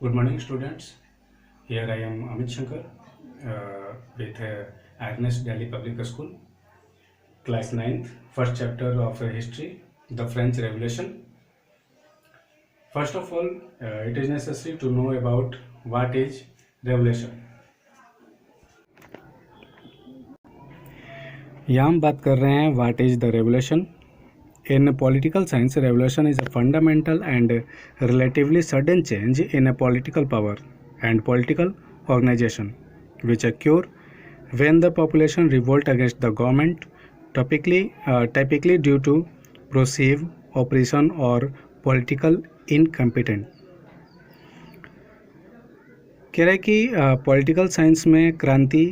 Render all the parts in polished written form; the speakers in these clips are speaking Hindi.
Good morning, students. Here I am Amit Shankar with Ernest Delhi Public School, class 9th, first chapter of history, the French Revolution. First of all, it is necessary to know about what is revolution. यहाँ हम बात कर रहे हैं what is the revolution. In political science, revolution is a fundamental and relatively sudden change in a political power and political organization, which occur when the population revolt against the government, typically due to perceived oppression or political incompetence. कह रहे कि पॉलिटिकल साइंस में क्रांति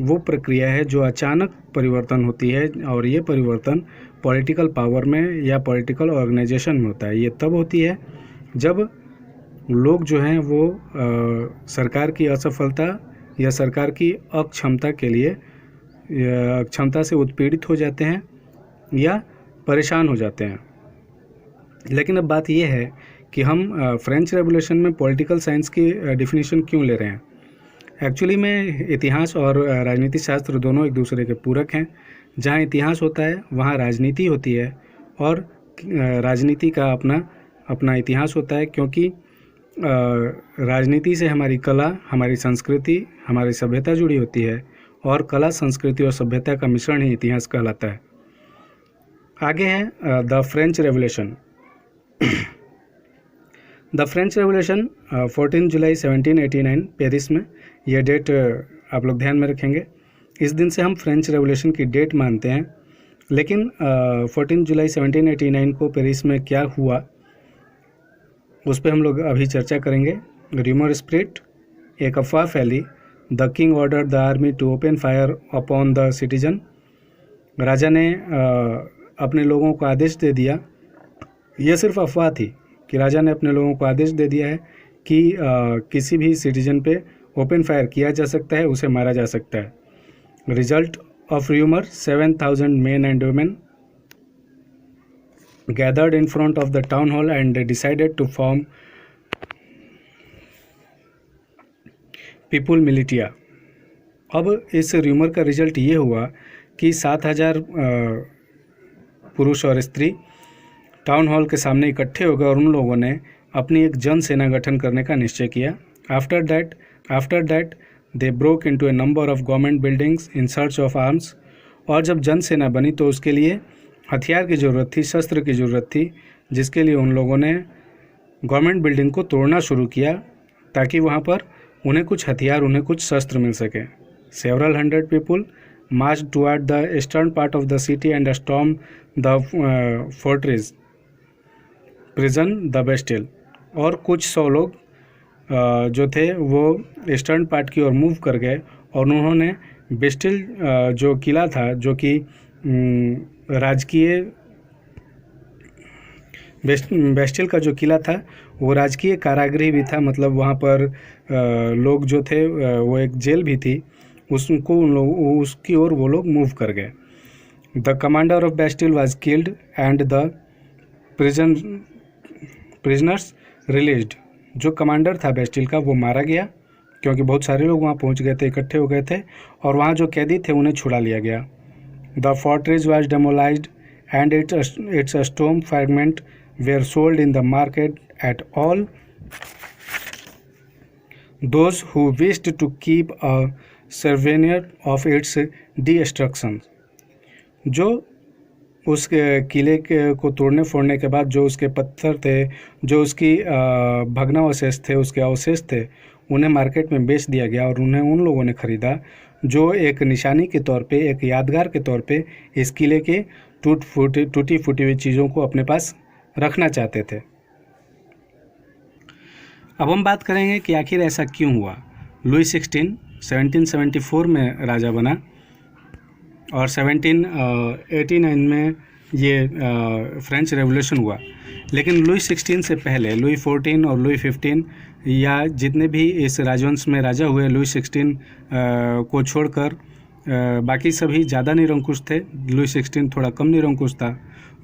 वो प्रक्रिया है जो अचानक परिवर्तन होती है और ये परिवर्तन पॉलिटिकल पावर में या पॉलिटिकल ऑर्गेनाइजेशन में होता है. ये तब होती है जब लोग जो हैं वो सरकार की असफलता या सरकार की अक्षमता के लिए क्षमता से उत्पीड़ित हो जाते हैं या परेशान हो जाते हैं. लेकिन अब बात यह है कि हम फ्रेंच रेवोल्यूशन में पॉलिटिकल साइंस की डिफिनीशन क्यों ले रहे हैं. एक्चुअली में इतिहास और राजनीति शास्त्र दोनों एक दूसरे के पूरक हैं. जहाँ इतिहास होता है वहाँ राजनीति होती है और राजनीति का अपना इतिहास होता है, क्योंकि राजनीति से हमारी कला, हमारी संस्कृति, हमारी सभ्यता जुड़ी होती है और कला, संस्कृति और सभ्यता का मिश्रण ही इतिहास कहलाता है. आगे है the French revolution. The French revolution 14 July 1789 Paris में. यह डेट आप लोग ध्यान में रखेंगे. इस दिन से हम फ्रेंच रेवोल्यूशन की डेट मानते हैं. लेकिन 14 जुलाई 1789 को पेरिस में क्या हुआ उस पर हम लोग अभी चर्चा करेंगे. र्यूमर स्प्रेड, एक अफवाह फैली. The king order the army to open fire upon the citizen. राजा ने अपने लोगों को आदेश दे दिया. यह सिर्फ अफवाह थी कि राजा ने अपने लोगों को आदेश दे दिया है कि किसी भी सिटीजन पे ओपन फायर किया जा सकता है, उसे मारा जा सकता है. Result of rumour, 7,000 men and women gathered in front of the town hall and decided to form people militia. अब इस र्यूमर का रिजल्ट ये हुआ कि 7,000 पुरुष और स्त्री टाउन हॉल के सामने इकट्ठे हो गए और उन लोगों ने अपनी एक जन सेना गठन करने का निश्चय किया. After that they broke into A number of government buildings in search of arms. और जब जन सेना बनी तो उसके लिए हथियार की ज़रूरत थी, शस्त्र की ज़रूरत थी, जिसके लिए उन लोगों ने गवर्नमेंट बिल्डिंग को तोड़ना शुरू किया ताकि वहाँ पर उन्हें कुछ हथियार, उन्हें कुछ शस्त्र मिल सके. Several hundred people March toward the eastern part of the city and storm the fortress prison the Bastille. और कुछ 100 लोग जो थे वो ईस्टर्न पार्ट की ओर मूव कर गए और उन्होंने बेस्टिल जो किला था, जो कि राजकीय बेस्टिल का जो किला था वो राजकीय कारागृह भी था. मतलब वहाँ पर लोग जो थे वो एक जेल भी थी, उसकी ओर वो लोग मूव कर गए. The commander of Bastille was killed and the prisoners released. जो कमांडर था बेस्टिल का वो मारा गया क्योंकि बहुत सारे लोग वहाँ पहुँच गए थे, इकट्ठे हो गए थे, और वहाँ जो कैदी थे उन्हें छुड़ा लिया गया. The fortress was demolished and its stone fragment were sold in the market at all those who wished to keep a souvenir of its destruction. जो उस किले को तोड़ने फोड़ने के बाद जो उसके पत्थर थे, जो उसकी भग्नावशेष थे, उसके अवशेष थे, उन्हें मार्केट में बेच दिया गया और उन्हें उन लोगों ने ख़रीदा जो एक निशानी के तौर पे, एक यादगार के तौर पे इस किले के टूटी फूटी हुई चीज़ों को अपने पास रखना चाहते थे. अब हम बात करेंगे कि आखिर ऐसा क्यों हुआ. लुई 16 1774 में राजा बना और 1789 में ये फ्रेंच रेवोल्यूशन हुआ. लेकिन लुई 16 से पहले लुई 14 और लुई 15 या जितने भी इस राजवंश में राजा हुए, लुई 16 को छोड़कर बाकी सभी ज़्यादा निरंकुश थे। लुई 16 थोड़ा कम निरंकुश था।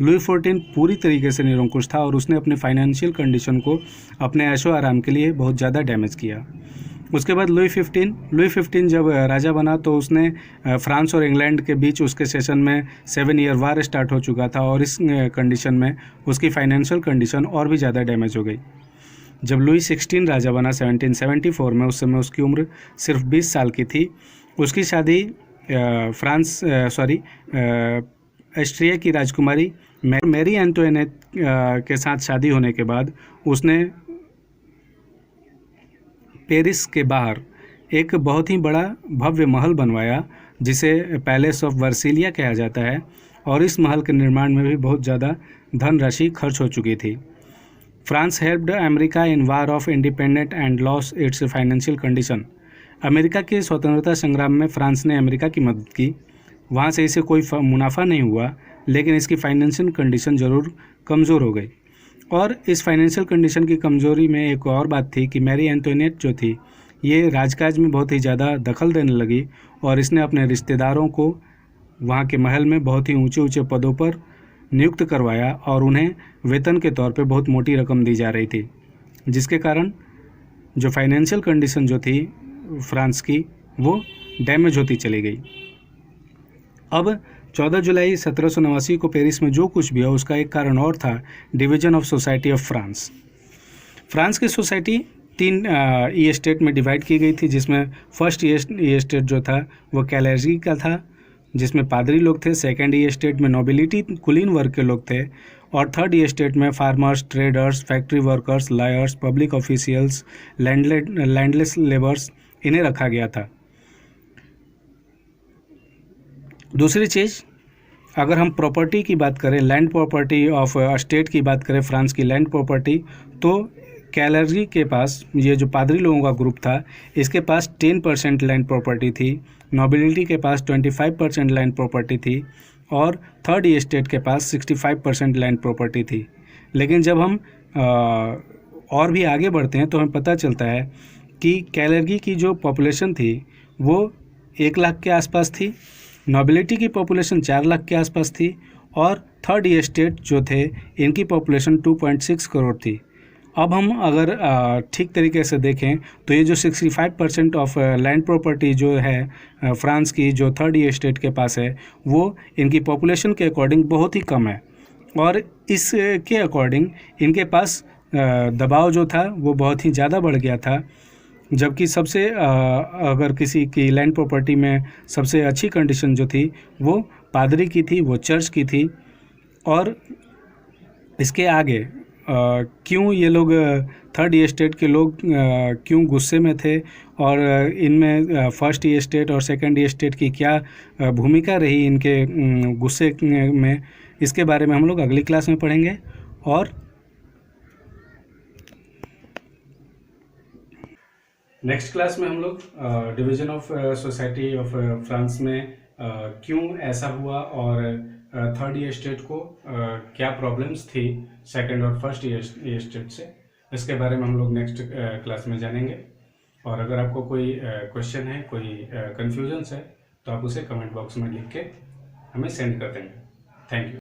लुई 14 पूरी तरीके से निरंकुश था और उसने अपनी फाइनेंशियल कंडीशन को अपने ऐशो आराम के लिए बहुत ज़्यादा डैमेज किया। उसके बाद लुई 15 जब राजा बना तो उसने फ्रांस और इंग्लैंड के बीच उसके सेशन में 7 ईयर वार स्टार्ट हो चुका था और इस कंडीशन में उसकी फाइनेंशियल कंडीशन और भी ज़्यादा डैमेज हो गई। जब लुई 16 राजा बना 1774 में, उस समय उसकी उम्र सिर्फ 20 साल की थी। उसकी शादी ऑस्ट्रिया की राजकुमारी मैरी एंटोइनेट के साथ शादी होने के बाद उसने पेरिस के बाहर एक बहुत ही बड़ा भव्य महल बनवाया जिसे पैलेस ऑफ वर्सिलिया कहा जाता है, और इस महल के निर्माण में भी बहुत ज़्यादा धनराशि खर्च हो चुकी थी। France helped America in war of independent and loss it's financial condition. America के स्वतंत्रता संग्राम में फ्रांस ने अमेरिका की मदद की। वहाँ से इसे कोई मुनाफा नहीं हुआ, लेकिन इसकी फाइनेंशियल कंडीशन ज़रूर कमज़ोर हो गई। और इस फाइनेंशियल कंडीशन की कमज़ोरी में एक और बात थी कि मैरी एंटोइनेट जो थी, ये राजकाज में बहुत ही ज़्यादा दखल देने लगी और इसने अपने रिश्तेदारों को वहाँ के महल में बहुत ही ऊंचे ऊंचे पदों पर नियुक्त करवाया और उन्हें वेतन के तौर पे बहुत मोटी रकम दी जा रही थी, जिसके कारण जो फाइनेंशियल कंडीशन जो थी फ्रांस की वो डैमेज होती चली गई। अब 14 जुलाई 1789 को पेरिस में जो कुछ भी है उसका एक कारण और था, division of society of France. France की सोसाइटी 3 ई स्टेट में डिवाइड की गई थी, जिसमें फर्स्ट ई स्टेट जो था वो कैलेर्जी का था, जिसमें पादरी लोग थे। सेकंड ई स्टेट में नोबिलिटी कुलीन वर्ग के लोग थे, और थर्ड ई स्टेट में farmers, traders, factory workers, lawyers, public officials, landless labours, इन्हें रखा गया था। दूसरी चीज़, अगर हम प्रॉपर्टी की बात करें, लैंड प्रॉपर्टी ऑफ स्टेट की बात करें, फ्रांस की लैंड प्रॉपर्टी, तो कैलर्जी के पास, ये जो पादरी लोगों का ग्रुप था, इसके पास 10% लैंड प्रॉपर्टी थी। नोबिलिटी के पास 25% लैंड प्रॉपर्टी थी, और थर्ड ई स्टेट के पास 65% लैंड प्रॉपर्टी थी। लेकिन जब हम और भी आगे बढ़ते हैं तो हमें पता चलता है कि कैलर्जी की जो पॉपुलेशन थी वो 1 लाख के आसपास थी, नोबिलिटी की पॉपुलेशन 4 लाख के आसपास थी, और थर्ड ई स्टेट जो थे इनकी पॉपुलेशन 2.6 करोड़ थी। अब हम अगर ठीक तरीके से देखें तो ये जो 65% ऑफ लैंड प्रॉपर्टी जो है फ्रांस की, जो थर्ड ई स्टेट के पास है, वो इनकी पॉपुलेशन के अकॉर्डिंग बहुत ही कम है, और इसके अकॉर्डिंग इनके पास दबाव जो था वो बहुत ही ज़्यादा बढ़ गया था। जबकि सबसे अगर किसी की लैंड प्रॉपर्टी में सबसे अच्छी कंडीशन जो थी वो पादरी की थी, वो चर्च की थी। और इसके आगे क्यों ये लोग थर्ड ई स्टेट के लोग क्यों गुस्से में थे, और इनमें फर्स्ट ई स्टेट और सेकंड ई स्टेट की क्या भूमिका रही इनके गुस्से में, इसके बारे में हम लोग अगली क्लास में पढ़ेंगे। और नेक्स्ट क्लास में हम लोग division of society of France में क्यों ऐसा हुआ, और थर्ड ई स्टेट को क्या प्रॉब्लम्स थी सेकंड और फर्स्ट ई स्टेट से, इसके बारे में हम लोग नेक्स्ट क्लास में जानेंगे। और अगर आपको कोई क्वेश्चन है, कोई कन्फ्यूजन्स है, तो आप उसे कमेंट बॉक्स में लिख के हमें सेंड कर देंगे। Thank you.